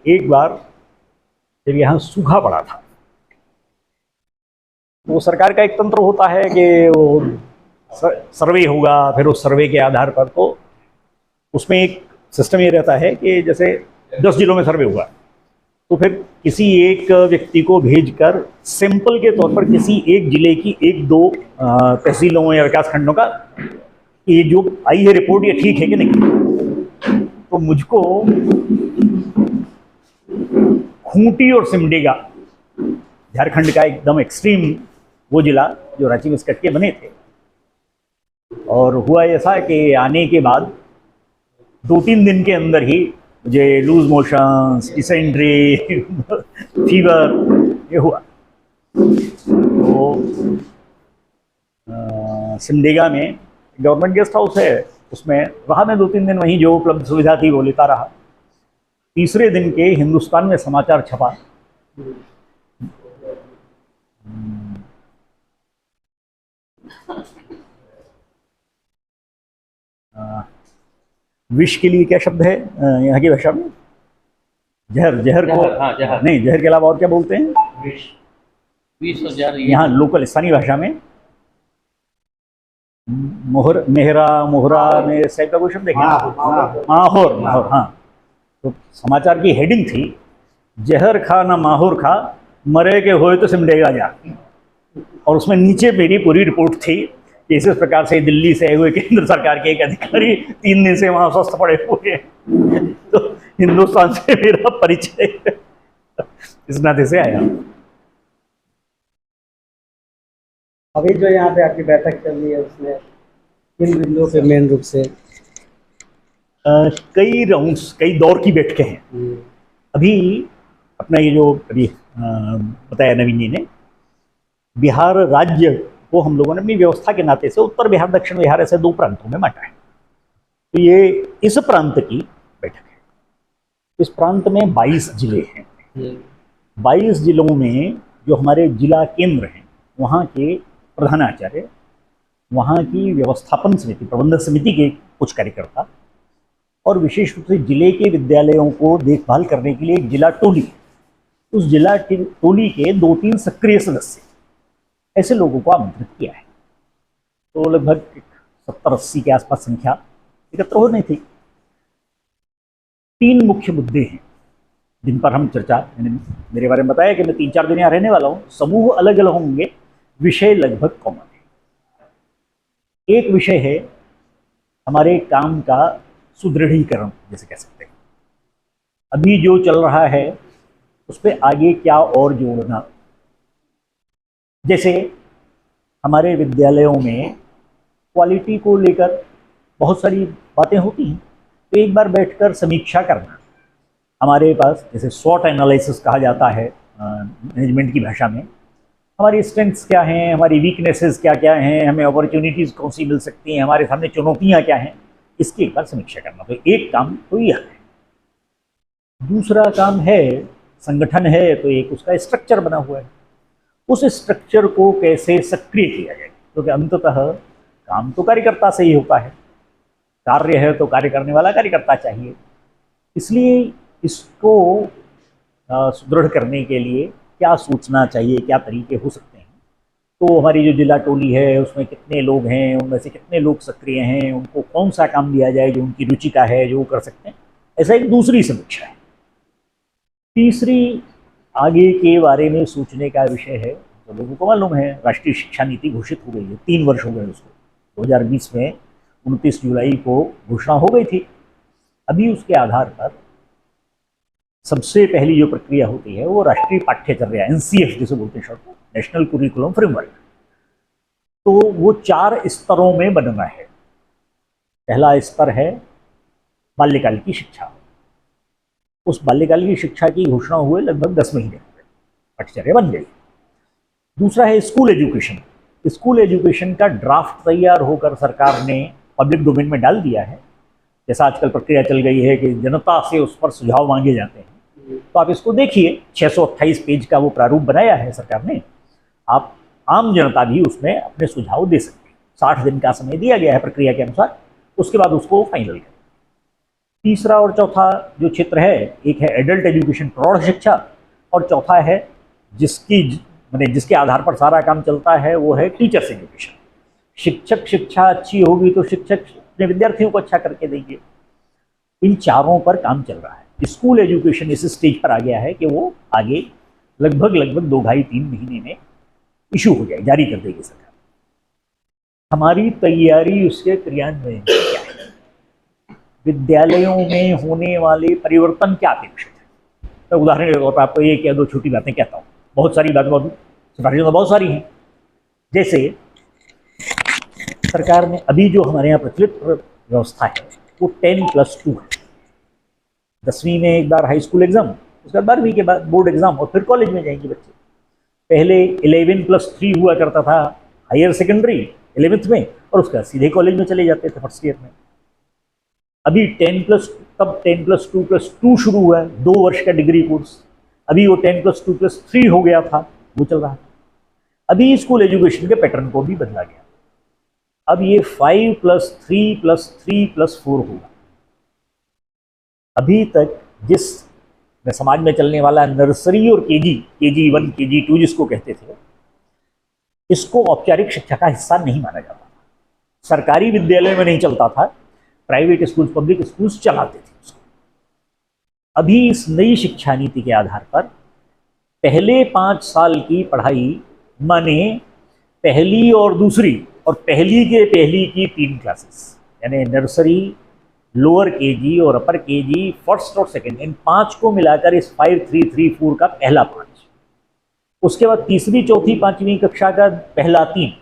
एक बार जब यहाँ सूखा पड़ा था तो सरकार का एक तंत्र होता है कि वो सर्वे होगा, फिर उस सर्वे के आधार पर तो उसमें एक सिस्टम ये रहता है कि जैसे 10 जिलों में सर्वे हुआ तो फिर किसी एक व्यक्ति को भेजकर सैंपल के तौर पर किसी एक जिले की एक दो तहसीलों या विकास खंडों का ये जो आई है रिपोर्ट ये ठीक है कि नहीं। तो मुझको खूंटी और सिमडेगा, झारखंड का एकदम एक्सट्रीम वो जिला जो रांची में कट के बने थे, और हुआ ऐसा कि आने के बाद 2-3 दिन के अंदर ही मुझे लूज मोशंस, डिसेंट्री, फीवर ये हुआ। तो सिमडेगा में गवर्नमेंट गेस्ट हाउस है, उसमें रहा मैं 2-3 दिन, वहीं जो उपलब्ध सुविधा थी वो लेता रहा। तीसरे दिन के हिंदुस्तान में समाचार छपा विष के लिए क्या शब्द है यहाँ की भाषा में? जहर। जहर को हाँ, जहर। नहीं, जहर के अलावा और क्या बोलते हैं? विष। विष और जहर यहाँ लोकल स्थानीय भाषा में मोहर, मेहरा, मोहरा में इस टाइप का कोई शब्द है क्या? माहौर। माहौर, हाँ। तो समाचार की हेडिंग थी, जहर खा ना माहौर खा, मरे के होए तो सिमडेगा जा। और उसमें नीचे मेरी पूरी रिपोर्ट थी कि इस प्रकार से दिल्ली से आए हुए केंद्र सरकार के एक अधिकारी 3 दिन से वहां स्वस्थ पड़े हुए हैं। तो हिंदुस्तान से मेरा परिचय इस नाते से आया। अभी जो यहाँ पे आपकी बैठक चल रही है उसमें किन बिंदुओं पे मेन रूप से? कई राउंड्स, कई दौर की बैठकें हैं। अभी अपना ये जो अभी बताया नवीन जी ने, बिहार राज्य को हम लोगों ने अपनी व्यवस्था के नाते से उत्तर बिहार, दक्षिण बिहार ऐसे 2 प्रांतों में बांटा है। तो ये इस प्रांत की बैठक है। इस प्रांत में 22 जिले हैं। 22 जिलों में जो हमारे जिला केंद्र हैं, वहाँ के प्रधानाचार्य, वहाँ की व्यवस्थापन समिति, प्रबंधक समिति के कुछ कार्यकर्ता, और विशेष रूप से जिले के विद्यालयों को देखभाल करने के लिए एक जिला टोली, उस जिला टोली के 2-3 सक्रिय सदस्य, ऐसे लोगों को आमंत्रित किया है। तो लगभग 70-80 के आसपास संख्या एकत्र होनी थी। 3 मुख्य मुद्दे हैं जिन पर हम चर्चा, मेरे बारे में बताया कि मैं 3-4 दिन यहाँ रहने वाला हूँ। समूह अलग अलग होंगे, विषय लगभग कॉमन है। एक विषय है हमारे काम का सुदृढ़ीकरण, जैसे कह सकते हैं। अभी जो चल रहा है उस पर आगे क्या और जोड़ना। जैसे हमारे विद्यालयों में क्वालिटी को लेकर बहुत सारी बातें होती हैं, तो एक बार बैठकर समीक्षा करना। हमारे पास जैसे स्वॉट एनालिसिस कहा जाता है मैनेजमेंट की भाषा में, हमारी स्ट्रेंथ्स क्या हैं, हमारी वीकनेसेस क्या क्या हैं, हमें अपॉर्चुनिटीज़ कौन सी मिल सकती हैं, हमारे सामने चुनौतियाँ क्या हैं, इसकी एक बार समीक्षा करना। तो एक काम तो यह है। दूसरा काम है, संगठन है तो एक उसका स्ट्रक्चर बना हुआ है, उस स्ट्रक्चर को कैसे सक्रिय किया जाए, क्योंकि अंततः काम तो कार्यकर्ता से ही होता है। कार्य है तो कार्य करने वाला कार्यकर्ता चाहिए। इसलिए इसको सुदृढ़ करने के लिए क्या सोचना चाहिए, क्या तरीके हो सकते हैं। तो हमारी जो जिला टोली है उसमें कितने लोग हैं, उनमें से कितने लोग सक्रिय हैं, उनको कौन सा काम दिया जाए जो उनकी रुचि का है, जो वो कर सकते हैं, ऐसा एक दूसरी समीक्षा है। तीसरी आगे के बारे में सोचने का विषय है, तो लोगों को मालूम है राष्ट्रीय शिक्षा नीति घोषित हो गई है, 3 वर्ष हो गए उसको। 2020 में 29 जुलाई को घोषणा हो गई थी। अभी उसके आधार पर सबसे पहली जो प्रक्रिया होती है वो राष्ट्रीय पाठ्यचर्या, NCF जिसे बोलते हैं शॉर्ट में, नेशनल कुरिकुलम फ्रेमवर्क। तो वो 4 स्तरों में बनना है। पहला स्तर है बाल्यकाल की शिक्षा। उस बाल्यकाल की शिक्षा की घोषणा हुए लगभग 10 महीने हो गए, पाठ्यचर्या बन गई। दूसरा है स्कूल एजुकेशन। स्कूल एजुकेशन का ड्राफ्ट तैयार होकर सरकार ने पब्लिक डोमेन में डाल दिया है। जैसा आजकल प्रक्रिया चल गई है कि जनता से उस पर सुझाव मांगे जाते हैं, तो आप इसको देखिए, 628 पेज का वो प्रारूप बनाया है सरकार ने। आप आम जनता भी उसमें अपने सुझाव दे सकते हैं। 60 दिन का समय दिया गया है प्रक्रिया के अनुसार, उसके बाद उसको फाइनल करें। तीसरा और चौथा जो क्षेत्र है, एक है एडल्ट एजुकेशन, प्रौढ़ शिक्षा, और चौथा है जिसकी जिसके आधार पर सारा काम चलता है, वो है टीचर्स एजुकेशन। शिक्षक शिक्षा अच्छी होगी तो शिक्षक अपने विद्यार्थियों को अच्छा करके देंगे। इन चारों पर काम चल रहा है। स्कूल एजुकेशन इस स्टेज पर आ गया है कि वो आगे लगभग 2-2.5-3 महीने में इशू हो जाए, जारी कर देगी सरकार। हमारी तैयारी उसके क्रियान्वयन की क्या है, विद्यालयों में होने वाले परिवर्तन क्या अपेक्षित है। तो उदाहरण के तौर पर आपको एक या दो छोटी बातें कहता हूँ, बहुत सारी बातें, सिफारिशें तो बहुत सारी हैं। जैसे सरकार ने अभी जो हमारे यहाँ प्रचलित व्यवस्था है वो 10+2 है। 10वीं में एक बार हाई स्कूल एग्जाम, उसके बाद 12वीं के बाद बोर्ड एग्जाम, और फिर कॉलेज में जाएंगे बच्चे। पहले 11+3 हुआ करता था हायर सेकेंडरी 11th में, और उसके बाद सीधे कॉलेज में चले जाते थे फर्स्ट ईयर में। अभी 10+2+2 शुरू हुआ है, 2 वर्ष का डिग्री कोर्स। अभी वो 10+2+3 हो गया था, वो चल रहा है। अभी स्कूल एजुकेशन के पैटर्न को भी बदला गया, अब ये 5+3+3+4 होगा। अभी तक जिस समाज में चलने वाला नर्सरी और KG1 KG2 जिसको कहते थे, इसको औपचारिक शिक्षा का हिस्सा नहीं माना जाता था। सरकारी विद्यालय में नहीं चलता था, प्राइवेट स्कूल्स, पब्लिक स्कूल्स चलाते थे उसको। अभी इस नई शिक्षा नीति के आधार पर पहले 5 साल की पढ़ाई माने पहली और दूसरी, और पहली की 3 क्लासेस, यानी नर्सरी, लोअर KG और अपर KG, फर्स्ट और सेकंड, इन 5 को मिलाकर इस 5-3-3-4 का पहला 5। उसके बाद तीसरी, चौथी, 5वीं कक्षा का पहला 3।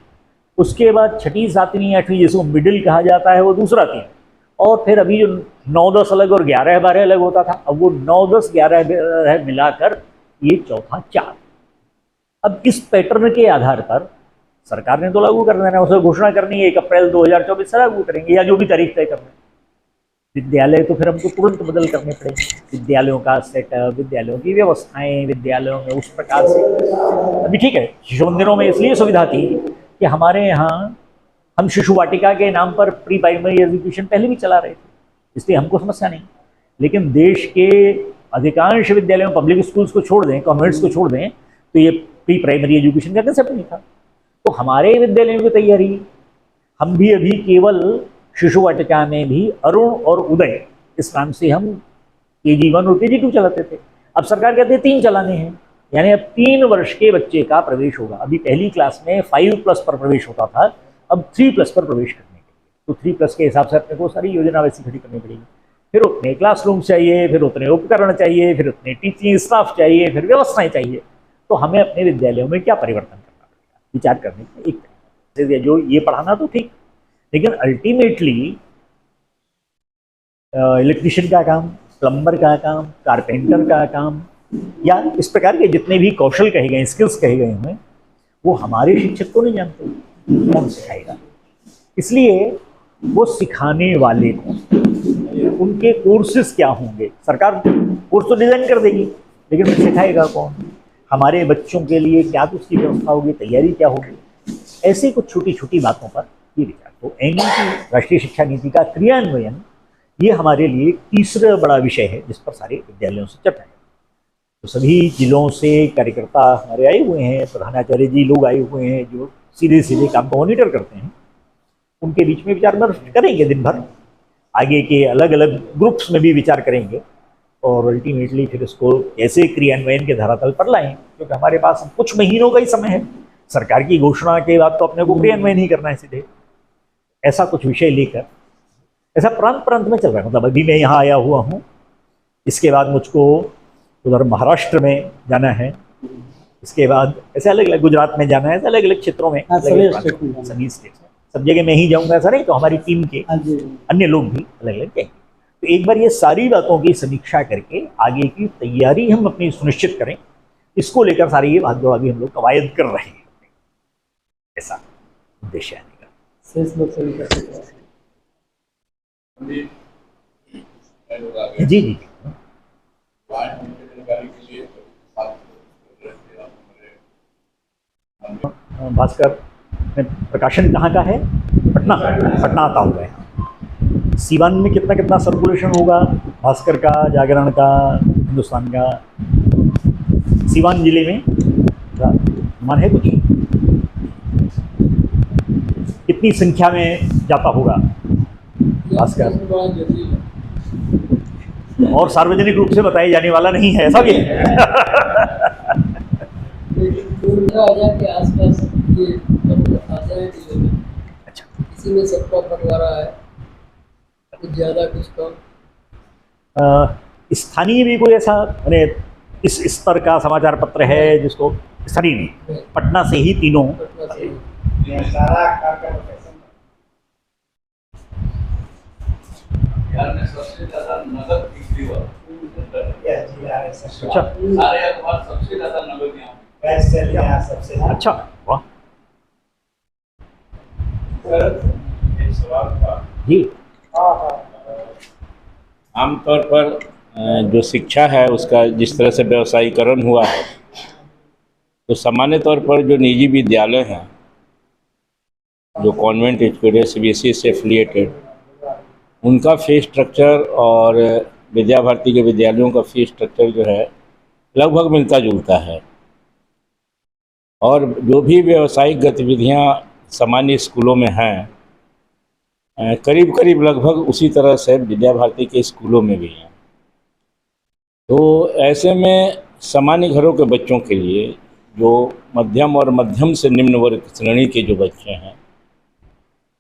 उसके बाद 6ठी, 7वीं, 8वीं, जिसको मिडिल कहा जाता है, वो दूसरा 3। और फिर अभी जो 9-10 अलग और 11-12 अलग होता था, अब वो 9-10-11 मिलाकर ये चौथा 4। अब इस पैटर्न के आधार पर सरकार ने तो लागू कर देना, उसे घोषणा करनी है 1 अप्रैल 2024 से लागू करेंगे, या जो भी तारीख तय करना है। विद्यालय तो फिर हमको तुरंत बदल करने पड़ेंगे, विद्यालयों का सेटअप, विद्यालयों की व्यवस्थाएं, विद्यालयों में उस प्रकार से। अभी ठीक है, शिशु मंदिरों में इसलिए सुविधा थी कि हमारे यहाँ हम शिशु वाटिका के नाम पर प्री प्राइमरी एजुकेशन पहले भी चला रहे थे, इसलिए हमको समस्या नहीं। लेकिन देश के अधिकांश विद्यालयों, पब्लिक स्कूल्स को छोड़ दें, कॉन्वेंट्स को छोड़ दें, तो ये प्री प्राइमरी एजुकेशन का कंसेप्ट नहीं था। तो हमारे विद्यालयों की तैयारी, हम भी अभी केवल शिशु वाटिका में भी अरुण और उदय इस नाम से हम KG1 और KG2 चलाते थे। अब सरकार कहते हैं 3 चलाने हैं, यानी अब 3 वर्ष के बच्चे का प्रवेश होगा। अभी पहली क्लास में 5+ पर प्रवेश होता था, अब 3+ पर प्रवेश करने के लिए, तो 3+ के हिसाब से अपने को सारी योजना वैसी खड़ी करनी पड़ेगी। फिर उतने क्लासरूम चाहिए, फिर उतने उपकरण चाहिए, फिर उतने टीचिंग स्टाफ चाहिए, फिर व्यवस्थाएं चाहिए। तो हमें अपने विद्यालयों में क्या परिवर्तन करना पड़ेगा, विचार करने का एक तरीका। जो ये पढ़ाना तो ठीक, लेकिन अल्टीमेटली इलेक्ट्रिशियन का काम, प्लम्बर का काम, कारपेंटर का काम, या इस प्रकार के जितने भी कौशल कहे गए, स्किल्स कहे गए हैं, वो हमारे शिक्षक को नहीं जानते, कौन सिखाएगा। इसलिए वो सिखाने वाले को, उनके कोर्सेज क्या होंगे, सरकार कोर्स तो डिजाइन कर देगी, लेकिन सिखाएगा कौन, हमारे बच्चों के लिए क्या तो उसकी व्यवस्था होगी, तैयारी क्या होगी। ऐसी कुछ छोटी छोटी बातों पर ये विचार। तो NEP राष्ट्रीय शिक्षा नीति का क्रियान्वयन, ये हमारे लिए तीसरा बड़ा विषय है जिस पर सारे विद्यालयों से चर्चा है। तो सभी जिलों से कार्यकर्ता हमारे आए हुए हैं, प्रधानाचार्य जी लोग आए हुए हैं जो सीधे सीधे काम को मॉनिटर करते हैं, उनके बीच में विचार विमर्श करेंगे दिन भर, आगे के अलग अलग ग्रुप्स में भी विचार करेंगे, और अल्टीमेटली फिर इसको कैसे क्रियान्वयन के धरातल पर लाएं, क्योंकि हमारे पास कुछ महीनों का ही समय है। सरकार की घोषणा के बाद तो अपने को क्रियान्वयन ही करना है सीधे। ऐसा कुछ विषय लेकर, ऐसा प्रांत प्रांत में चल रहा है। मतलब अभी मैं यहाँ आया हुआ हूँ, इसके बाद मुझको उधर महाराष्ट्र में जाना है, इसके बाद ऐसे अलग अलग गुजरात में जाना है, ऐसे अलग अलग क्षेत्रों में, सभी स्टेट में, सब जगह मैं ही जाऊँगा ऐसा नहीं, तो हमारी टीम के अन्य लोग भी अलग अलग जाएंगे। तो एक बार ये सारी बातों की समीक्षा करके आगे की तैयारी हम अपनी सुनिश्चित करें, इसको लेकर सारी ये बात जो अभी हम लोग कवायद कर रहे हैं, ऐसा उद्देश्य है। जी जी भास्कर, प्रकाशन कहाँ का है? पटना आता हुआ है। सीवान में कितना कितना सर्कुलेशन होगा, भास्कर का, जागरण का, हिंदुस्तान का, सीवान जिले में मन है कुछ, कितनी संख्या में जाता होगा भास्कर? और सार्वजनिक रूप से बताया जाने वाला नहीं है, ऐसा भी है। 15,000 के आसपास ये आता है जिले में। अच्छा, इसी में सबका बंटवारा है, कुछ ज़्यादा कुछ कम। स्थानीय भी कोई ऐसा मैंने इस स्तर का समाचार पत्र है जिसको, स्थानीय नहीं, पटना से ही तीनों? बिहार में सबसे ज्यादा नगद बिक्री हुआ। अच्छा, सारे अखबार सबसे ज्यादा नगद यहाँ सबसे अच्छा, वाह एक सवाल था। जी। आमतौर पर जो शिक्षा है उसका जिस तरह से व्यवसायीकरण हुआ है, तो सामान्य तौर पर जो निजी विद्यालय हैं, जो कॉन्वेंट एजुकेटेड सीबीएसई से एफिलिएटेड, उनका फीस स्ट्रक्चर और विद्या भारती के विद्यालयों का फीस स्ट्रक्चर जो है लगभग मिलता जुलता है। और जो भी व्यावसायिक गतिविधियां सामान्य स्कूलों में हैं, करीब करीब लगभग उसी तरह से विद्या भारती के स्कूलों में भी हैं। तो ऐसे में सामान्य घरों के बच्चों के लिए, जो मध्यम और मध्यम से निम्न वर्ग श्रेणी के जो बच्चे हैं,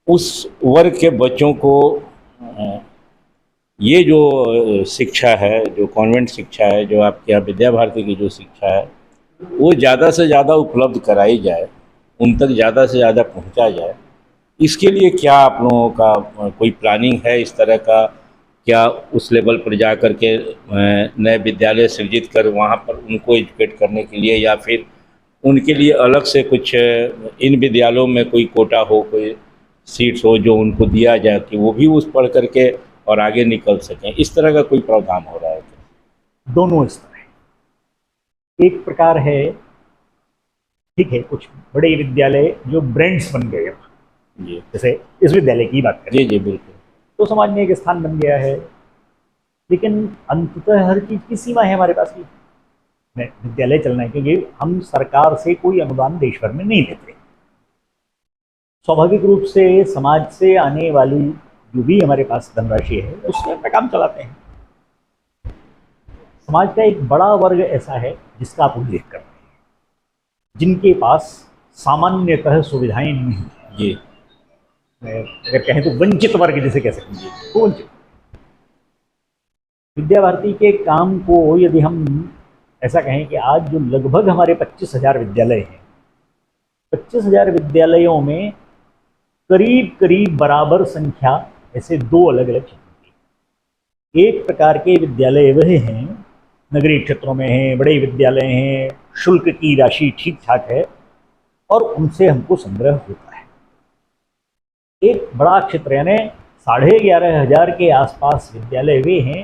उस वर्ग के बच्चों को ये जो शिक्षा है, जो कॉन्वेंट शिक्षा है, जो आपके यहाँ विद्या भारती की जो शिक्षा है, वो ज़्यादा से ज़्यादा उपलब्ध कराई जाए, उन तक ज़्यादा से ज़्यादा पहुँचा जाए। इसके लिए क्या आप लोगों का कोई प्लानिंग है इस तरह का? क्या उस लेवल पर जा कर के नए विद्यालय सृजित कर वहाँ पर उनको एजुकेट करने के लिए, या फिर उनके लिए अलग से कुछ इन विद्यालयों में कोई कोटा हो, कोई सीट्स हो जो उनको दिया जाए कि वो भी उस पढ़ करके और आगे निकल सकें? इस तरह का कोई प्रावधान हो रहा है? दोनों स्तर है। एक प्रकार है, ठीक है, कुछ बड़े विद्यालय जो ब्रांड्स बन गए, जी जैसे इस विद्यालय की बात करें, जी जी बिल्कुल, तो समाज में एक स्थान बन गया है। लेकिन अंततः हर चीज़ की सीमा है हमारे पास की, विद्यालय चलना है, क्योंकि हम सरकार से कोई अनुदान देश भर में नहीं लेते। स्वाभाविक रूप से समाज से आने वाली जो भी हमारे पास धनराशि है उससे अपना काम चलाते हैं। समाज का एक बड़ा वर्ग ऐसा है जिसका आप उल्लेख कर रहे हैं, जिनके पास सामान्यतः सुविधाएं नहीं हैं। जी, अगर कहें तो वंचित वर्ग जिसे कह सकते हैं, तो वंचित। विद्या भारती के काम को यदि हम ऐसा कहें कि आज जो लगभग हमारे 25,000 विद्यालय हैं, 25,000 विद्यालयों में करीब करीब बराबर संख्या ऐसे दो अलग अलग क्षेत्रों की। एक प्रकार के विद्यालय वह हैं, नगरीय क्षेत्रों में हैं, बड़े विद्यालय हैं, शुल्क की राशि ठीक ठाक है और उनसे हमको संग्रह होता है। एक बड़ा क्षेत्र यानी 11,500 के आसपास विद्यालय वे हैं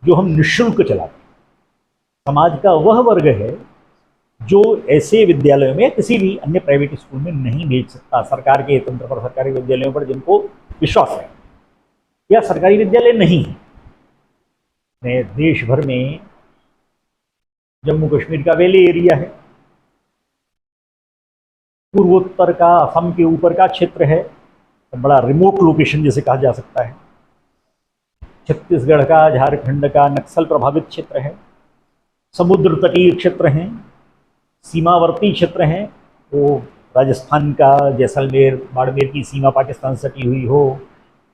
जो हम निःशुल्क चलाते हैं। समाज का वह वर्ग है जो ऐसे विद्यालयों में किसी भी अन्य प्राइवेट स्कूल में नहीं भेज सकता, सरकार के तंत्र पर, सरकारी विद्यालयों पर जिनको विश्वास है, या सरकारी विद्यालय नहीं है। देश भर में जम्मू कश्मीर का वैली एरिया है, पूर्वोत्तर का असम के ऊपर का क्षेत्र है, तो बड़ा रिमोट लोकेशन जिसे कहा जा सकता है। छत्तीसगढ़ का, झारखंड का नक्सल प्रभावित क्षेत्र है, समुद्र तटीय क्षेत्र हैं, सीमावर्ती क्षेत्र हैं, वो राजस्थान का जैसलमेर, बाड़मेर की सीमा पाकिस्तान से सटी हुई हो,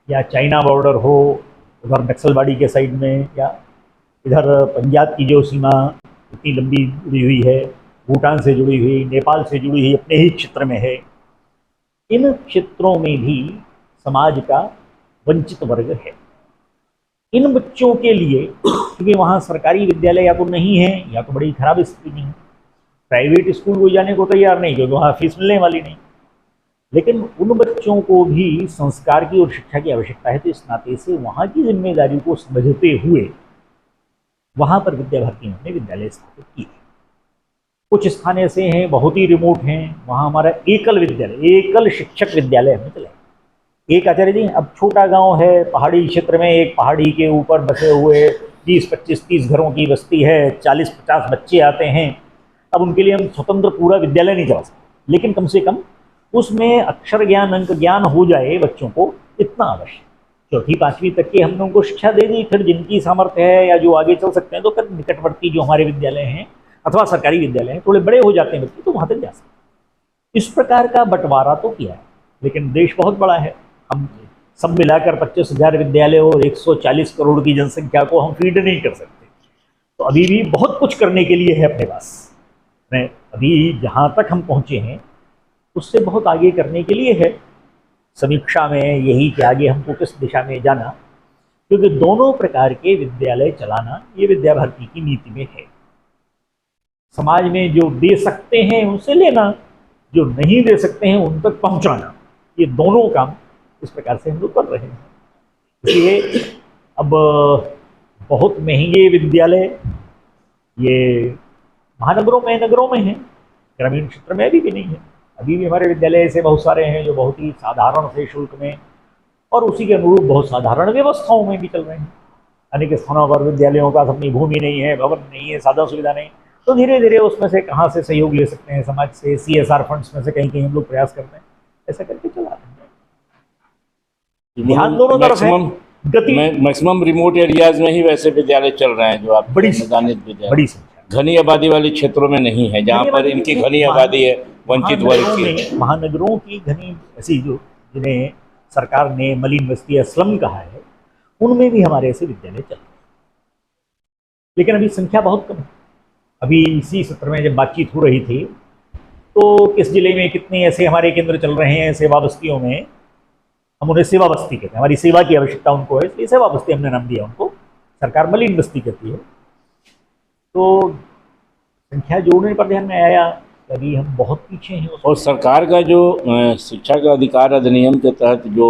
या चाइना बॉर्डर हो उधर नक्सलबाड़ी के साइड में, या इधर पंजाब की जो सीमा इतनी लंबी जुड़ी हुई है, भूटान से जुड़ी हुई, नेपाल से जुड़ी हुई, अपने ही क्षेत्र में है। इन क्षेत्रों में भी समाज का वंचित वर्ग है। इन बच्चों के लिए, क्योंकि वहाँ सरकारी विद्यालय या तो नहीं है या तो बड़ी खराब स्थिति में है, प्राइवेट स्कूल को जाने को तैयार नहीं क्योंकि वहाँ फीस मिलने वाली नहीं, लेकिन उन बच्चों को भी संस्कार की और शिक्षा की आवश्यकता है। तो इस नाते से वहाँ की जिम्मेदारी को समझते हुए वहाँ पर विद्या भारती ने विद्यालय स्थापित किए। कुछ स्थान ऐसे हैं बहुत ही रिमोट हैं, वहाँ हमारा एकल विद्यालय, एकल शिक्षक विद्यालय हमने चलाया। एक आचार्य जी, अब छोटा गांव है, पहाड़ी क्षेत्र में, एक पहाड़ी के ऊपर बसे हुए 20-25-30 घरों की बस्ती है, 40-50 बच्चे आते हैं। अब उनके लिए हम स्वतंत्र पूरा विद्यालय नहीं चला सकते, लेकिन कम से कम उसमें अक्षर ज्ञान, अंक ज्ञान हो जाए बच्चों को, इतना अवश्य। चौथी पाँचवीं तक की हमने उनको शिक्षा दे दी, फिर जिनकी सामर्थ्य है या जो आगे चल सकते हैं तो फिर निकटवर्ती जो हमारे विद्यालय हैं अथवा सरकारी विद्यालय हैं, थोड़े बड़े हो जाते हैं बच्चे तो वहाँ तक जा सकते हैं। इस प्रकार का बंटवारा तो किया है, लेकिन देश बहुत बड़ा है। हम सब मिलाकर 25,000 विद्यालय और 140 करोड़ की जनसंख्या को हम फीड नहीं कर सकते। तो अभी भी बहुत कुछ करने के लिए है अपने पास। मैं अभी जहाँ तक हम पहुँचे हैं उससे बहुत आगे करने के लिए है। समीक्षा में यही कि आगे हमको किस दिशा में जाना, क्योंकि दोनों प्रकार के विद्यालय चलाना ये विद्या भारती की नीति में है। समाज में जो दे सकते हैं उनसे लेना, जो नहीं दे सकते हैं उन तक पहुंचाना, ये दोनों काम इस प्रकार से हम लोग कर रहे हैं। इसलिए अब बहुत महंगे विद्यालय ये महानगरों में, नगरों में हैं, ग्रामीण क्षेत्र में अभी भी नहीं है। अभी भी हमारे विद्यालय ऐसे बहुत सारे हैं जो बहुत ही साधारण से शुल्क में और उसी के अनुरूप बहुत साधारण व्यवस्थाओं में भी चल रहे हैं। अनेक स्थानों पर विद्यालयों का अपनी भूमि नहीं है, भवन नहीं है, साधन सुविधा नहीं, तो धीरे धीरे उसमें से कहाँ से सहयोग ले सकते हैं समाज से, CSR फंड्स में से कहीं कहीं हम लोग प्रयास करते हैं, ऐसा करके चला रहे हैं। ध्यान दोनों तरफ है, गति मैक्सिमम रिमोट एरियाज में ही वैसे विद्यालय चल रहे हैं, जो आप बड़ी विद्यालय बड़ी संख्या घनी आबादी वाले क्षेत्रों में नहीं है, जहाँ पर इनकी घनी आबादी है, वंचित वर्ग की। महानगरों की घनी ऐसी जो जिन्हें सरकार ने मलिन बस्ती या स्लम कहा है, उनमें भी हमारे ऐसे विद्यालय चल रहे हैं, लेकिन अभी संख्या बहुत कम है। अभी इसी सत्र में जब बातचीत हो रही थी तो किस जिले में कितने ऐसे हमारे केंद्र चल रहे हैं सेवा बस्तियों में, हम उन्हें सेवा बस्ती कहते हैं, हमारी सेवा की आवश्यकता उनको है, इसलिए सेवा बस्ती हमने नाम दिया उनको। सरकार मलिन बस्ती कहती है। तो संख्या जोड़ने पर ध्यान में आया कि अभी हम बहुत पीछे हैं। और सरकार का जो शिक्षा का अधिकार अधिनियम के तहत जो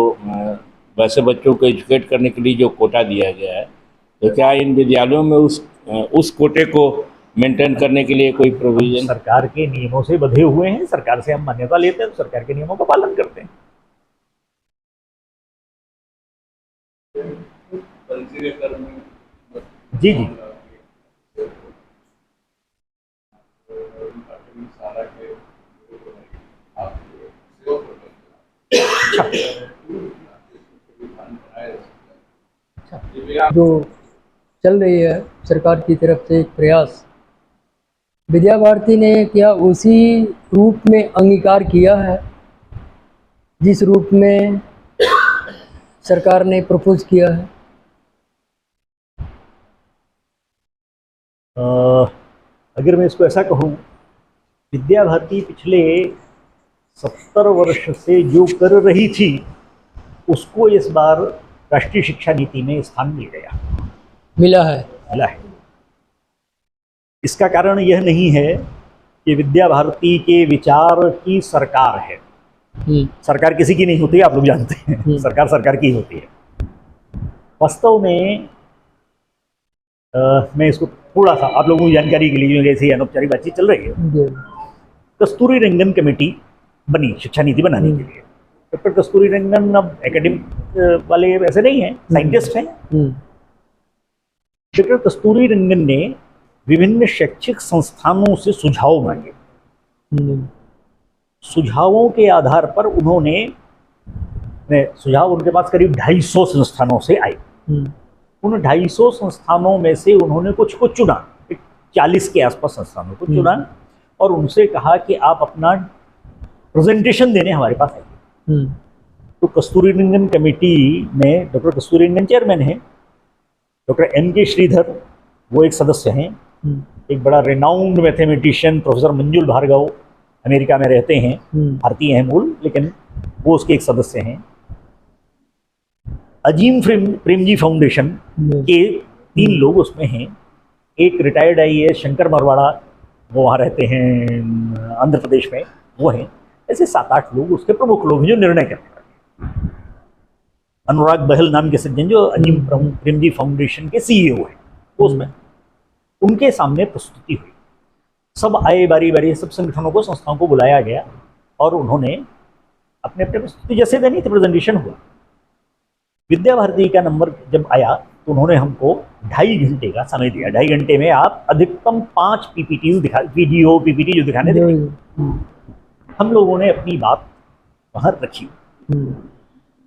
वैसे बच्चों को एजुकेट करने के लिए जो कोटा दिया गया है, तो क्या इन विद्यालयों में उस कोटे को मेंटेन करने के लिए कोई प्रोविजन? सरकार के नियमों से बंधे हुए हैं, सरकार से हम मान्यता लेते हैं तो सरकार के नियमों का पालन करते हैं। जी जी जो चल रही है सरकार की तरफ से एक प्रयास, विद्या भारती ने क्या उसी रूप में अंगीकार किया है जिस रूप में सरकार ने प्रपोज किया है? अगर मैं इसको ऐसा कहूँ, विद्या भारती पिछले 70 वर्ष से जो कर रही थी उसको इस बार राष्ट्रीय शिक्षा नीति में स्थान मिला है। इसका कारण यह नहीं है कि विद्या भारती के विचार की सरकार है। सरकार किसी की नहीं होती, आप लोग जानते हैं। सरकार सरकार की होती है। वास्तव में मैं इसको थोड़ा सा आप लोगों की जानकारी के लिए, जैसे अनौपचारिक बातचीत चल रही है, कस्तूरी रंगन कमेटी बनी शिक्षा नीति बनाने के लिए। डॉक्टर कस्तूरी रंगन अब एकेडमिक वाले ऐसे नहीं हैं, साइंटिस्ट हैं। डॉक्टर कस्तूरी रंगन ने विभिन्न शैक्षिक संस्थानों से सुझाव मांगे। सुझावों के आधार पर उन्होंने सुझाव उनके पास करीब 250 संस्थानों से आए। उन 250 संस्थानों में से उन्होंने कुछ को चुना, 40 के आसपास संस्थानों को चुना और उनसे कहा कि आप अपना प्रेजेंटेशन देने हमारे पास आइए। तो कस्तूरी रंगन कमेटी में डॉक्टर कस्तूरी रंगन चेयरमैन हैं, डॉक्टर M.K. श्रीधर वो एक सदस्य हैं, एक बड़ा रेनाउंड मैथमेटिशियन प्रोफेसर मंजुल भार्गव अमेरिका में रहते हैं, भारतीय हैं मूल, लेकिन वो उसके एक सदस्य हैं। अजीम प्रेमजी फाउंडेशन के 3 लोग उसमें हैं। एक रिटायर्ड IAS शंकर मरवाड़ा, वो वहाँ रहते हैं आंध्र प्रदेश में, वो हैं। ऐसे 7-8 लोग उसके प्रमुख लोग हैं जो निर्णय करते हैं। अनुराग बहल नाम के सज्जन जो अजीम प्रेमजी फाउंडेशन के CEO हैं, वो उसमें उनके सामने प्रस्तुति हुई। सब आए, बारी बारी सब संगठनों को, संस्थाओं को बुलाया गया और उन्होंने अपने अपने प्रस्तुति जैसे देनी थी, प्रेजेंटेशन हुआ। विद्या भारती का नंबर जब आया तो उन्होंने हमको 2.5 घंटे का समय दिया। 2.5 घंटे में आप अधिकतम 5 पीपीटीज दिखा, वीडियो पीपीटी जो दिखाने थे। हम लोगों ने अपनी बात वहाँ रखी।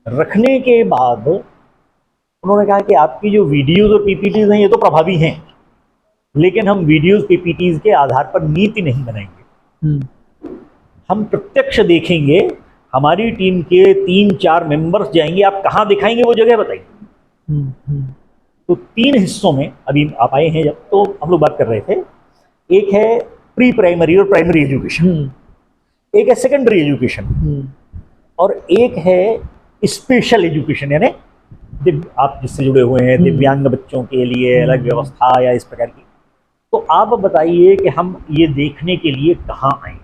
रखने के बाद उन्होंने कहा कि आपकी जो वीडियोज और पीपीटीज हैं ये तो प्रभावी हैं, लेकिन हम वीडियोज पीपीटीज के आधार पर नीति नहीं बनाएंगे। हम प्रत्यक्ष देखेंगे, हमारी टीम के 3-4 मेंबर्स जाएंगे, आप कहाँ दिखाएंगे वो जगह बताइए। तो 3 हिस्सों में अभी आप आए हैं जब, तो हम लोग बात कर रहे थे। एक है प्री प्राइमरी और प्राइमरी एजुकेशन, एक है सेकेंडरी एजुकेशन, और एक है स्पेशल एजुकेशन, यानी आप जिससे जुड़े हुए हैं दिव्यांग बच्चों के लिए अलग व्यवस्था या इस प्रकार की। तो आप बताइए कि हम ये देखने के लिए कहाँ आए।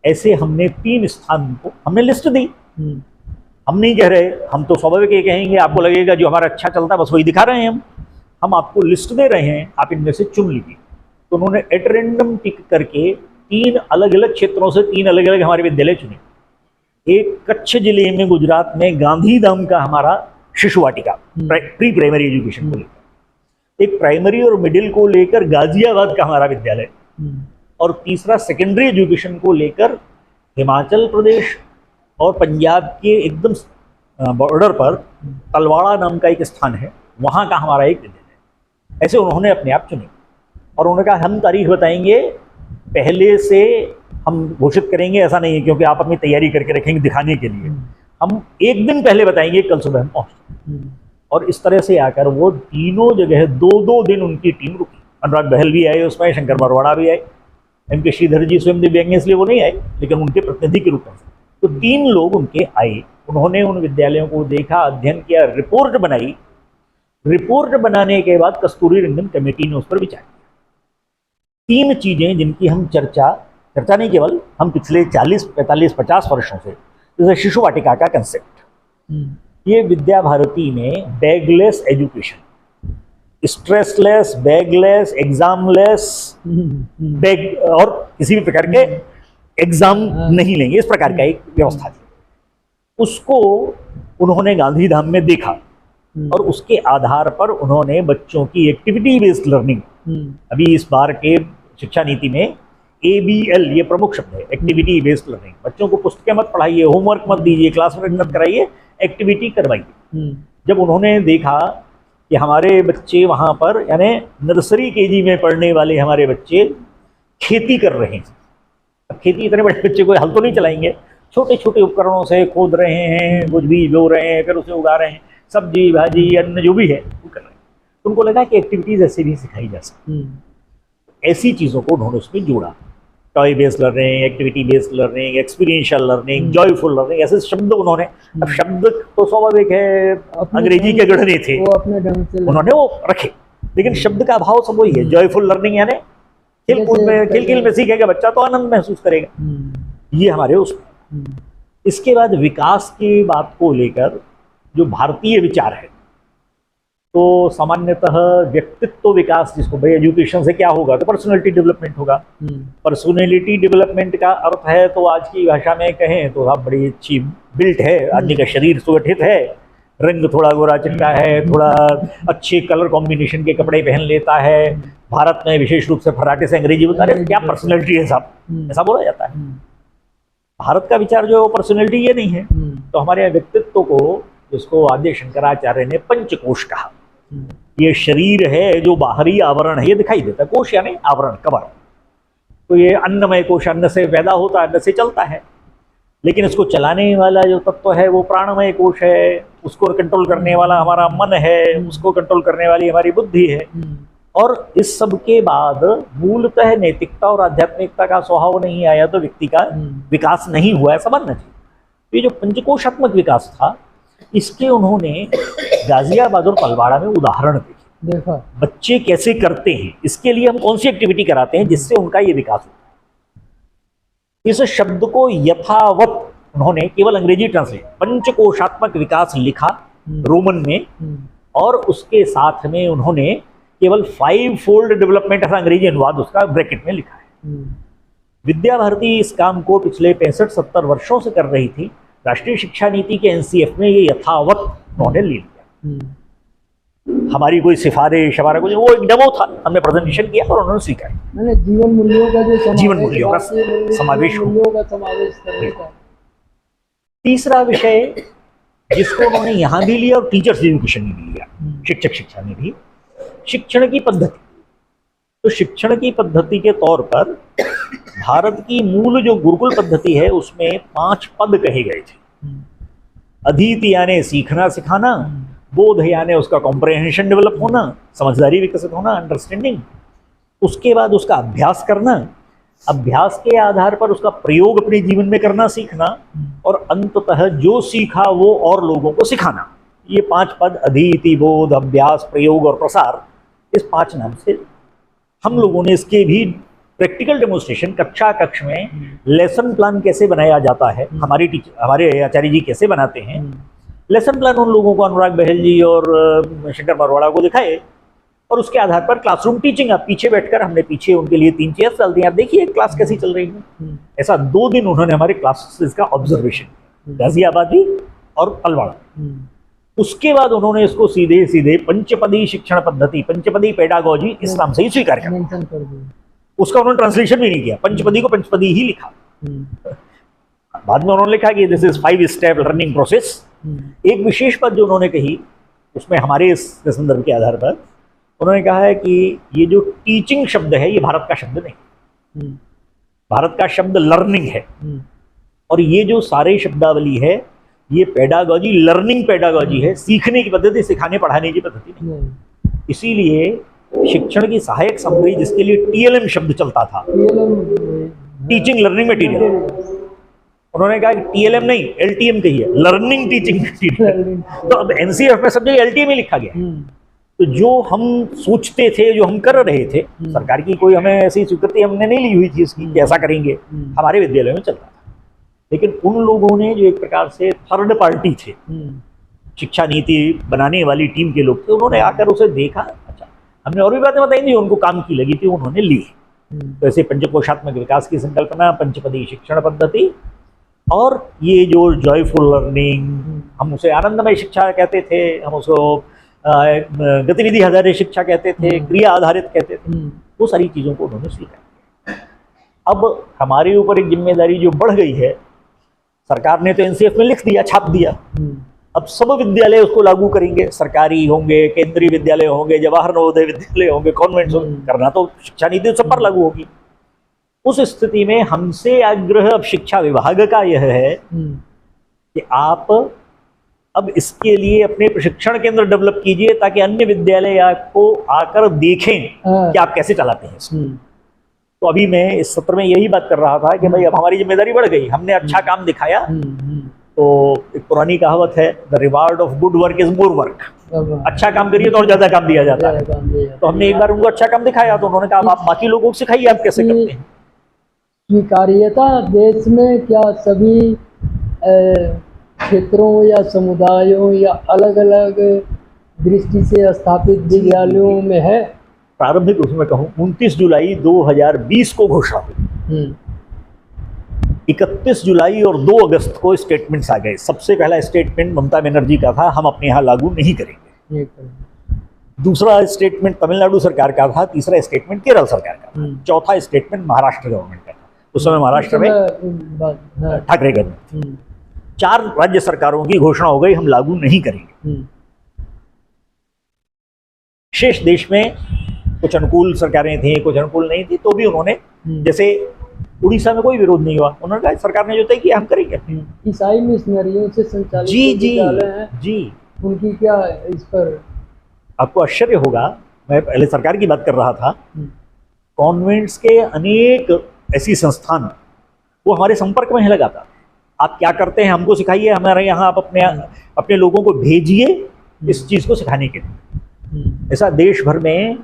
ऐसे हमने 3 स्थान को हमने लिस्ट दी। हम नहीं कह रहे, हम तो स्वाभाविक ये कहेंगे, आपको लगेगा जो हमारा अच्छा चलता है बस वही दिखा रहे हैं। हम आपको लिस्ट दे रहे हैं, आप इनमें से चुन लीजिए। तो उन्होंने एट रैंडम टिक करके 3 अलग अलग क्षेत्रों से 3 अलग अलग हमारे विद्यालय चुने। एक कच्छ जिले में गुजरात में गांधीधाम का हमारा शिशु वाटिका प्री प्राइमरी एजुकेशन को लेकर, एक प्राइमरी और मिडिल को लेकर गाजियाबाद का हमारा विद्यालय, और तीसरा सेकेंडरी एजुकेशन को लेकर हिमाचल प्रदेश और पंजाब के एकदम बॉर्डर पर तलवाड़ा नाम का एक स्थान है, वहाँ का हमारा एक विद्यालय। ऐसे उन्होंने अपने आप चुने और उन्होंने कहा हम तारीख बताएंगे, पहले से हम घोषित करेंगे ऐसा नहीं है, क्योंकि आप अपनी तैयारी करके रखेंगे दिखाने के लिए। हम एक दिन पहले बताएंगे कल सुबह हम पहुँच। और इस तरह से आकर वो तीनों जगह 2-2 दिन उनकी टीम रुकी। अनुराग बहल भी आए उसमें, शंकर बरवाड़ा भी आए, एम.के. श्रीधर जी स्वयं दिव्यांग इसलिए वो नहीं आए, लेकिन उनके प्रतिनिधि के रूप में। तो 3 लोग उनके आए, उन्होंने उन विद्यालयों को देखा, अध्ययन किया, रिपोर्ट बनाई। रिपोर्ट बनाने के बाद कस्तूरी रंगन कमेटी ने उस पर विचार किया। 3 चीजें जिनकी हम चर्चा नहीं केवल हम पिछले 40, 45, 50 वर्षों से, जैसे शिशु वाटिका का कंसेप्ट, ये विद्या भारती में bagless education, stressless, bagless, examless, bag और किसी भी प्रकार के एग्जाम नहीं लेंगे, इस प्रकार का एक व्यवस्था थी। उसको उन्होंने गांधीधाम में देखा और उसके आधार पर उन्होंने बच्चों की एक्टिविटी बेस्ड लर्निंग, अभी इस बार के शिक्षा नीति में ABL ये प्रमुख शब्द है, एक्टिविटी बेस्ड लर्निंग। बच्चों को पुस्तकें मत पढ़ाइए, होमवर्क मत दीजिए, क्लासवर्क मत कराइए, एक्टिविटी करवाइए। जब उन्होंने देखा कि हमारे बच्चे वहाँ पर, यानी नर्सरी KG में पढ़ने वाले हमारे बच्चे खेती कर रहे हैं। अब खेती इतने बड़े बच्चे को हल तो नहीं चलाएंगे, छोटे छोटे उपकरणों से खोद रहे हैं, कुछ बीज बो रहे हैं, फिर उसे उगा रहे हैं, सब्जी भाजी अन्न जो भी है वो कर रहे हैं। तो उनको लगा कि एक्टिविटीज ऐसे भी सिखाई जा सकती। ऐसी चीज़ों को उन्होंने उसमें जोड़ा, toy based learning, activity based learning, experiential learning, joyful learning, ऐसे शब्द उन्होंने। अब शब्द तो स्वाभाविक है, अंग्रेजी के गढ़ थे, वो अपने ढंग से उन्होंने वो रखे, लेकिन शब्द का भाव सब वही है। जॉयफुल लर्निंग यानी खेल कूद में, खेल में सीखेगा बच्चा तो आनंद महसूस करेगा, ये हमारे उसमें। इसके बाद विकास की बात को लेकर जो भारतीय विचार है, तो सामान्यतः व्यक्तित्व विकास जिसको, भाई एजुकेशन से क्या होगा, तो पर्सनैलिटी डेवलपमेंट होगा। पर्सनैलिटी डेवलपमेंट का अर्थ है, तो आज की भाषा में कहें तो आप बड़ी अच्छी बिल्ट है, आदमी का शरीर सुगठित है, रंग थोड़ा गोरा चिट्टा है, थोड़ा अच्छे कलर कॉम्बिनेशन के कपड़े पहन लेता है, भारत में विशेष रूप से फराटे से अंग्रेजी बता रहे, क्या पर्सनैलिटी है साहब, ऐसा बोला जाता है। भारत का विचार जो है वो पर्सनैलिटी ये नहीं है। तो हमारे व्यक्तित्व को, जिसको आद्य शंकराचार्य ने पंचकोश कहा, ये शरीर है जो बाहरी आवरण है, ये दिखाई देता है, कोश यानी आवरण, कवर। तो ये अन्नमय कोश, अन्न से पैदा होता है, अन्न से चलता है, लेकिन इसको चलाने वाला जो तत्व है वो प्राणमय कोश है, उसको कंट्रोल करने वाला हमारा मन है, उसको कंट्रोल करने वाली हमारी बुद्धि है। और इस सब के बाद मूलतः नैतिकता और आध्यात्मिकता का स्वभाव नहीं आया तो व्यक्ति का विकास नहीं हुआ, ऐसा मानना चाहिए। तो ये जो पंचकोशात्मक विकास था, इसके उन्होंने गाजियाबाद और तलवाड़ा में उदाहरण देखा, बच्चे कैसे करते हैं, इसके लिए हम कौन सी एक्टिविटी कराते हैं जिससे उनका ये विकास होता है। इस शब्द को यथावत उन्होंने केवल अंग्रेजी ट्रांसलेट, पंचकोशात्मक विकास लिखा रोमन में, और उसके साथ में उन्होंने केवल 5-fold डेवलपमेंट, ऐसा अंग्रेजी अनुवाद उसका ब्रैकेट में लिखा है। विद्या भारती इस काम को पिछले 65-70 वर्षों से कर रही थी। राष्ट्रीय शिक्षा नीति के एनसीएफ में ये यथावत उन्होंने ले लिया। हमारी कोई सिफारिश, हमारा कुछ, वो एक डेमो था, हमने प्रेजेंटेशन किया और उन्होंने स्वीकार। मैंने जीवन मूल्यों का जो जीवन मूल्यों का समावेश हो। मूल्यों का समावेश करने का। तीसरा विषय जिसको उन्होंने यहाँ भी लिया और टीचर्स एजुकेशन में भी लिया, शिक्षक शिक्षा में भी, शिक्षण की पद्धति। तो शिक्षण की पद्धति के तौर पर भारत की मूल जो गुरुकुल पद्धति है उसमें 5 पद कहे गए थे। अधीति यानी सीखना सिखाना, बोध यानी उसका कॉम्प्रहेंशन डेवलप होना, समझदारी विकसित होना, अंडरस्टैंडिंग, उसके बाद उसका अभ्यास करना, अभ्यास के आधार पर उसका प्रयोग अपने जीवन में करना सीखना, और अंततः जो सीखा वो और लोगों को सिखाना। ये 5 पद, अधीति, बोध, अभ्यास, प्रयोग और प्रसार, इस 5 नाम से हम लोगों ने इसके भी प्रैक्टिकल डेमोन्स्ट्रेशन कक्षा कक्ष में लेसन प्लान कैसे बनाया जाता है, हमारे आचार्य जी कैसे बनाते हैं, लेसन प्लान उन लोगों को, अनुराग बहल जी और शंकर मरवाड़ा को दिखाए, और उसके आधार पर क्लासरूम टीचिंग, आप पीछे बैठकर, हमने पीछे उनके लिए 3 चेयर्स डाल दी, आप देखिए क्लास कैसी चल रही है। ऐसा 2 दिन उन्होंने हमारे क्लासेस का ऑब्जर्वेशन, गाजियाबादी और अलवाड़ा। उसके बाद उन्होंने इसको सीधे सीधे पंचपदी शिक्षण पद्धति, पंचपदी पेडागोजी इस नाम से ही स्वीकार किया। उसका उन्होंने ट्रांसलेशन भी नहीं किया, पंचपदी को पंचपदी ही लिखा। बाद में उन्होंने लिखा कि this is 5 step learning process. एक विशेष बात जो उन्होंने कही उसमें हमारे इस संदर्भ के आधार पर उन्होंने कहा है कि ये जो टीचिंग शब्द है ये भारत का शब्द नहीं, भारत का शब्द लर्निंग है, और ये जो सारे शब्दावली है ये पेडागोजी, लर्निंग पेडागोजी है, सीखने की पद्धति, सिखाने पढ़ाने की पद्धति नहीं। इसीलिए शिक्षण की सहायक सामग्री जिसके लिए टीएलएम शब्द चलता था, टीचिंग लर्निंग मटेरियल, उन्होंने कहा कि टीएलएम नहीं एलटीएम कही है, लर्निंग टीचिंग मटेरियल। तो अब एनसीएफ में सब जगह एलटीएम ही लिखा गया। तो जो हम सोचते थे, जो हम कर रहे थे, सरकार की कोई हमें ऐसी स्वीकृति हमने नहीं ली हुई थी इसकी कि ऐसा करेंगे, हमारे विद्यालय में चलता था। लेकिन उन लोगों ने जो एक प्रकार से थर्ड पार्टी थे, शिक्षा नीति बनाने वाली टीम के लोग थे, उन्होंने आकर उसे देखा। अच्छा, हमने और भी बातें बताई थी, उनको काम की लगी थी, उन्होंने ली। तो ऐसे पंचकोशात्मक विकास की संकल्पना, पंचपदी शिक्षण पद्धति, और ये जो जॉयफुल लर्निंग, हम उसे आनंदमय शिक्षा कहते थे, हम उसको गतिविधि आधारित शिक्षा कहते थे, क्रिया आधारित कहते थे, वो सारी चीज़ों को उन्होंने स्वीकार किया। अब हमारे ऊपर एक जिम्मेदारी जो बढ़ गई है, सरकार ने तो एनसीएफ में लिख दिया, छाप दिया, अब सब विद्यालय उसको लागू करेंगे, सरकारी होंगे, केंद्रीय विद्यालय होंगे, जवाहर नवोदय विद्यालय होंगे, कॉन्वेंट्स होंगे, करना तो शिक्षा नीति सब पर लागू होगी। उस स्थिति में हमसे आग्रह अब शिक्षा विभाग का यह है कि आप अब इसके लिए अपने प्रशिक्षण केंद्र डेवलप कीजिए ताकि अन्य विद्यालय आपको आकर देखें कि आप कैसे चलाते हैं इसको। तो अभी मैं इस सत्र में यही बात कर रहा था कि भाई अब हमारी जिम्मेदारी बढ़ गई, हमने अच्छा काम दिखाया। तो एक पुरानी कहावत है, the reward of good work is more work. अच्छा काम करिए तो और ज्यादा काम दिया जाता है। तो हमने एक बार उनको अच्छा काम दिखाया तो उन्होंने कहा आप बाकी लोगों को सिखाइए आप कैसे करते हैं। स्वीकार्यता देश में क्या सभी क्षेत्रों या समुदायों या अलग अलग दृष्टि से स्थापित विद्यालयों में है? प्रारंभिक रूप में कहूँ 29 जुलाई 2020 को घोषणा हुई, 31 जुलाई और 2 अगस्त को स्टेटमेंट्स आ गए। सबसे पहला स्टेटमेंट ममता बनर्जी का था, हम अपने यहाँ लागू नहीं करेंगे। दूसरा स्टेटमेंट तमिलनाडु सरकार का था, तीसरा स्टेटमेंट केरल सरकार का था, चौथा स्टेटमेंट महाराष्ट्र गवर्नमेंट का था। उस समय महाराष्ट्र में ठाकरे गवर्नमेंट थी। 4 राज्य सरकारों की घोषणा हो गई हम लागू नहीं करेंगे। शेष देश में कुछ अनुकूल सरकारें थी, कुछ अनुकूल नहीं थी, तो भी उन्होंने, जैसे उड़ीसा में कोई विरोध नहीं हुआ, उन्होंने कहा सरकार ने जो तय किया हम करेंगे। ईसाई मिशनरियों से संचालित जी उनकी क्या इस पर आपको आश्चर्य होगा, मैं पहले सरकार की बात कर रहा था, कॉन्वेंट्स के अनेक ऐसी संस्थान वो हमारे संपर्क में है लगातार, आप क्या करते हैं हमको सिखाइए, हमारे यहाँ आप अपने लोगों को भेजिए इस चीज़ को सिखाने के लिए। ऐसा देश भर में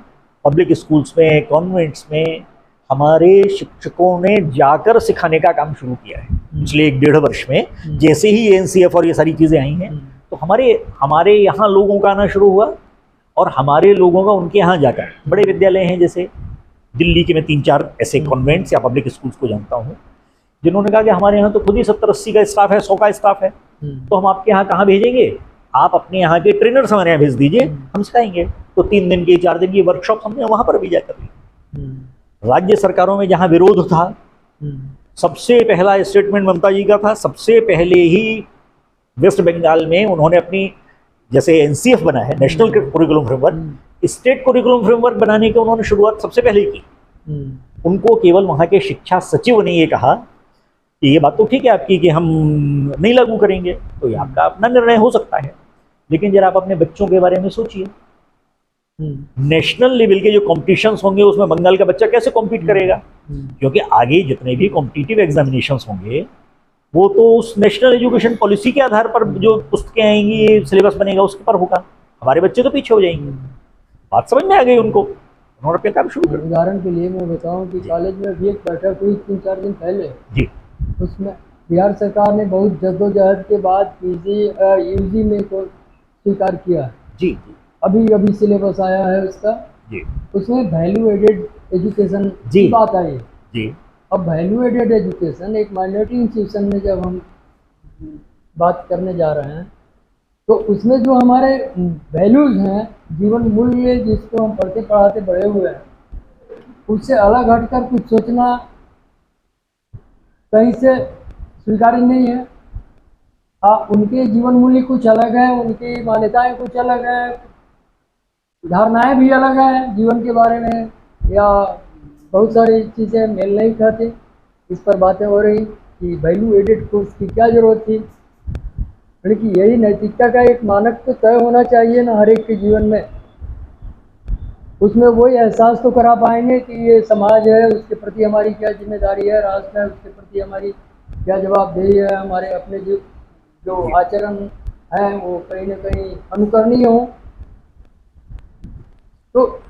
पब्लिक स्कूल्स में, कॉन्वेंट्स में हमारे शिक्षकों ने जाकर सिखाने का काम शुरू किया है पिछले 1-1.5 वर्ष में। जैसे ही एनसीएफ और ये सारी चीज़ें आई हैं तो हमारे यहाँ लोगों का आना शुरू हुआ, और हमारे लोगों का उनके यहाँ जाकर, बड़े विद्यालय हैं जैसे दिल्ली के मैं 3-4 ऐसे कॉन्वेंट्स या पब्लिक स्कूल्स को जानता हूँ जिन्होंने कहा कि हमारे यहाँ तो खुद ही 70-80 का स्टाफ है, 100 का स्टाफ है, तो हम आपके यहाँ कहाँ भेजेंगे, आप अपने यहाँ के ट्रेनर्स हमारे यहाँ भेज दीजिए, हम सिखाएंगे। तो 3 दिन की 4 दिन की वर्कशॉप हमने वहाँ पर भी जाकर ली। राज्य सरकारों में जहाँ विरोध था, सबसे पहला स्टेटमेंट ममता जी का था, सबसे पहले ही वेस्ट बंगाल में उन्होंने अपनी, जैसे एनसीएफ बना है, national curriculum framework, state curriculum framework बनाने की उन्होंने शुरुआत सबसे पहले की। उनको केवल वहाँ के शिक्षा सचिव ने ये कहा कि ये बात तो ठीक है आपकी कि हम नहीं लागू करेंगे, तो ये आपका अपना निर्णय हो सकता है, लेकिन जरा आप अपने बच्चों के बारे में सोचिए। नेशनल लेवल के जो कॉम्पिटिशन्स होंगे उसमें बंगाल का बच्चा कैसे कॉम्पीट करेगा, क्योंकि आगे जितने भी कॉम्पिटिटिव एग्जामिनेशंस होंगे वो तो उस नेशनल एजुकेशन पॉलिसी के आधार पर जो पुस्तकें आएंगी, सिलेबस बनेगा उसके पर होगा। हमारे बच्चे तो पीछे हो जाएंगे। बात समझ में आ गई उनको, उन्होंने अपने काम शुरू कर दिया। उदाहरण के लिए मैं बताऊं कि कॉलेज में भी एक बैठक हुई 3-4 दिन पहले जी, उसमें बिहार सरकार ने बहुत जद्दोजहद के बाद यूजी में को स्वीकार किया। जी अभी सिलेबस आया है उसका, जी उसमें वैल्यू एडेड एजुकेशन की बात आई जी। अब वैल्यू एडेड एजुकेशन एक माइनॉरिटी इंस्टीट्यूशन में जब हम बात करने जा रहे हैं तो उसमें जो हमारे वैल्यूज़ हैं, जीवन मूल्य जिसको हम पढ़ते पढ़ाते बड़े हुए हैं, उससे अलग हटकर कुछ सोचना कहीं से स्वीकार्य नहीं है। उनके जीवन मूल्य कुछ अलग है, उनकी मान्यताएं कुछ अलग हैं, धारणाएं भी अलग हैं जीवन के बारे में, या बहुत सारी चीज़ें मेल नहीं खाती। इस पर बातें हो रही कि वैल्यू एडेड कोर्स की क्या ज़रूरत थी, कि यही नैतिकता का एक मानक तो तय होना चाहिए ना हर एक के जीवन में। उसमें वही एहसास तो करा पाएंगे कि ये समाज है, उसके प्रति हमारी क्या जिम्मेदारी है, राष्ट्र है, उसके प्रति हमारी क्या जवाबदेही है, हमारे अपने जो आचरण है वो कहीं ना कहीं अनुकरणीय हो। तो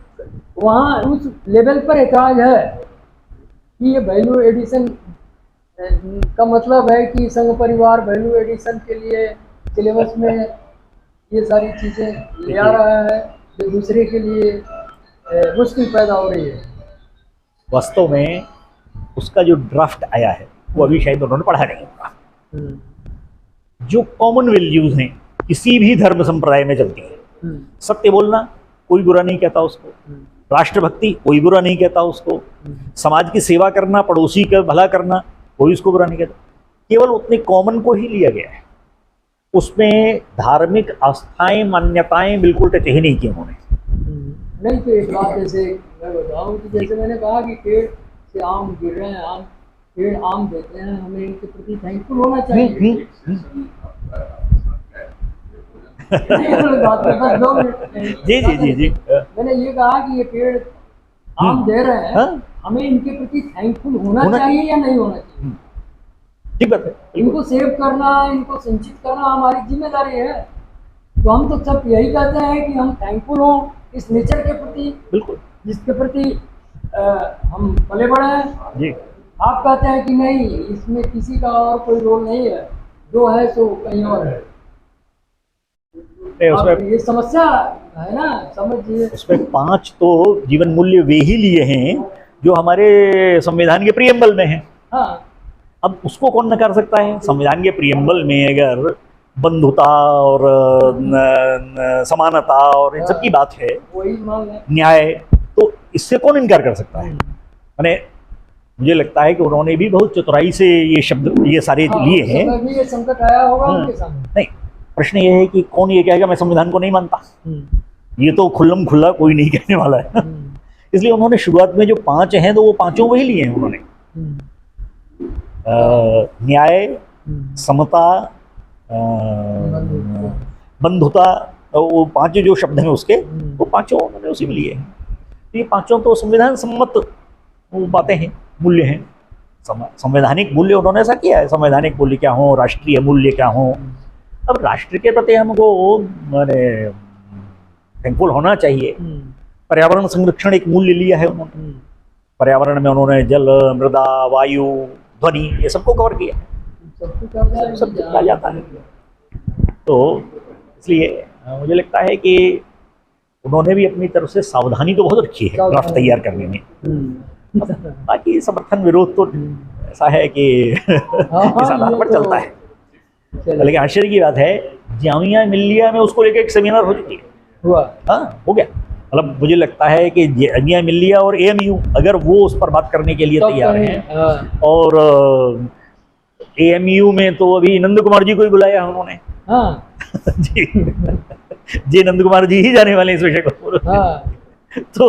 वहाँ उस लेवल पर एतराज़ है कि ये वैल्यू एडिशन का मतलब है कि संघ परिवार वैल्यू एडिशन के लिए सिलेबस में ये सारी चीज़ें ले आ रहा है जो दूसरे के लिए मुश्किल पैदा हो रही है। वास्तव में उसका जो ड्राफ्ट आया है वो अभी शायद उन्होंने पढ़ा नहीं होगा। जो कॉमन वैल्यूज हैं किसी भी धर्म संप्रदाय में चलती है, सत्य बोलना कोई बुरा नहीं कहता उसको, राष्ट्रभक्ति कोई बुरा नहीं कहता उसको, समाज की सेवा करना, पड़ोसी का भला करना कोई उसको बुरा नहीं कहता, केवल उतने कॉमन को ही लिया गया है। उसमें धार्मिक आस्थाएं, मान्यताएं बिल्कुल टच ही नहीं की उन्होंने। नहीं तो एक बात जैसे मैं बताऊं कि जैसे मैंने कहा कि पेड़ से आम गिर रहे हैं, पेड़ आम देते हैं, हमें इनके प्रति थैंकफुल होना चाहिए। जी जी जी जी। मैंने ये कहा कि ये पेड़ आम दे रहे हैं, हमें इनके प्रति थैंकफुल होना चाहिए या नहीं होना चाहिए। ठीक बात है। इनको सेव करना, इनको संचित करना हमारी जिम्मेदारी है। तो हम तो सब यही कहते हैं कि हम थैंकफुल हों इस नेचर के प्रति, बिल्कुल, जिसके प्रति हम पले बड़े हैं। जी। आप कहते हैं कि नहीं, इसमें किसी का और कोई रोल नहीं है, जो है सो कहीं और है। ये समस्या है ना, समझिए। उसमें 5 तो जीवन मूल्य वे ही लिए हैं जो हमारे संविधान के प्रियम्बल में हैं। हाँ। अब उसको कौन नकार सकता है? संविधान के प्रियम्बल में अगर बंधुता और समानता और इन सब की बात है, न्याय, तो इससे कौन इनकार कर सकता है? मैंने मुझे लगता है कि उन्होंने भी बहुत चतुराई से ये शब्द ये सारे लिए हैं। ये संकट आया होगा उनके सामने। नहीं, प्रश्न ये है कि कौन ये कहेगा मैं संविधान को नहीं मानता? ये तो खुल्लम खुल्ला कोई नहीं कहने वाला है। इसलिए उन्होंने शुरुआत में जो 5 हैं तो वो 5 वही लिए हैं उन्होंने। न्याय, समता, बंधुता, वो 5 जो शब्द हैं उसके, वो 5 उन्होंने उसी में लिए हैं। ये 5 तो संविधान सम्मत वो बातें हैं, मूल्य हैं। संवैधानिक मूल्य उन्होंने ऐसा किया है। संवैधानिक मूल्य क्या हो, राष्ट्रीय मूल्य क्या हो। अब राष्ट्र के प्रति हमको मैंने थैंकफुल होना चाहिए। पर्यावरण संरक्षण एक मूल्य लिया है उन्होंने। पर्यावरण में उन्होंने जल, मृदा, वायु, ध्वनि, ये सबको कवर किया है। सब कहा जाता है। तो इसलिए मुझे लगता है कि उन्होंने भी अपनी तरफ से सावधानी तो बहुत रखी है ड्राफ्ट तैयार करने में। बाकी समर्थन विरोध तो ऐसा है कि इस आधार पर चलता है। लेकिन आश्चर्य की बात है, जामिया मिल्लिया में उसको लेकर एक सेमिनार हो चुकी है। हुआ। हाँ, हो गया। मतलब मुझे लगता है कि जामिया मिल्लिया और एएमयू अगर वो उस पर बात करने के लिए तैयार हैं, और एएमयू में तो अभी नंद कुमार जी को ही बुलाया है उन्होंने। हाँ जी नंद कुमार जी ही जाने वाले इस विषय को। हाँ। तो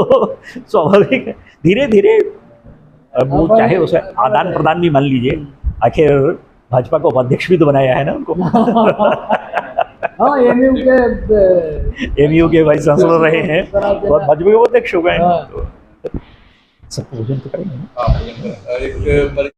स्वाभाविक धीरे धीरे अब वो चाहे उसे आदान प्रदान भी मान लीजिए, आखिर भाजपा को उपाध्यक्ष भी तो बनाया है ना उनको। हाँ, एमयू के वाइस चांसलर रहे हैं और भाजपा के उपाध्यक्ष हो गए हैं। हाँ। तो सब पूजन तो करेंगे। एक